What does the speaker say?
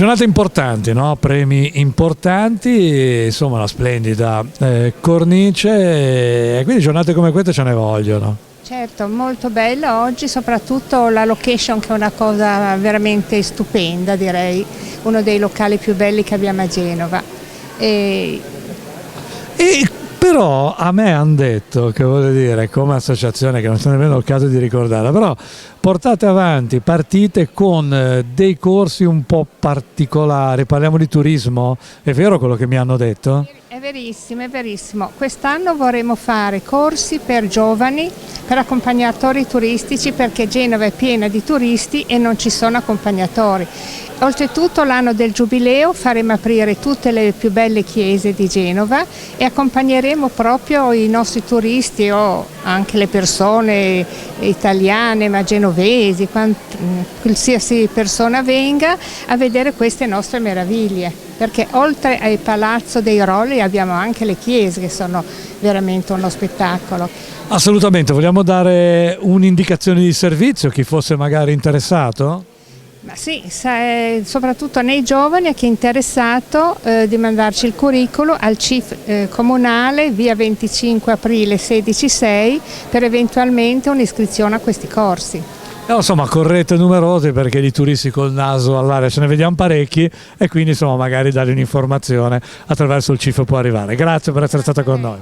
Giornate importanti, no? Premi importanti, insomma la splendida cornice, e quindi giornate come queste ce ne vogliono. Certo, molto bella oggi, soprattutto la location che è una cosa veramente stupenda, direi, uno dei locali più belli che abbiamo a Genova. E però a me hanno detto che, voglio dire, come associazione, che non sto nemmeno il caso di ricordarla, però portate avanti partite con dei corsi un po' particolari, parliamo di turismo, è vero quello che mi hanno detto? È verissimo, è verissimo. Quest'anno vorremmo fare corsi per giovani, per accompagnatori turistici, perché Genova è piena di turisti e non ci sono accompagnatori. Oltretutto l'anno del Giubileo faremo aprire tutte le più belle chiese di Genova e accompagneremo proprio i nostri turisti o anche le persone italiane ma genovesi, qualsiasi persona venga a vedere queste nostre meraviglie, perché oltre al Palazzo dei Rolli abbiamo anche le chiese che sono veramente uno spettacolo. Assolutamente, vogliamo dare un'indicazione di servizio, chi fosse magari interessato? Ma sì, soprattutto nei giovani, a chi è interessato di mandarci il curriculum al CIF comunale, via 25 aprile 166, per eventualmente un'iscrizione a questi corsi. Insomma, correte numerosi perché di turisti col naso all'aria ce ne vediamo parecchi, e quindi insomma magari dare un'informazione attraverso il CIF può arrivare. Grazie per essere stata con noi.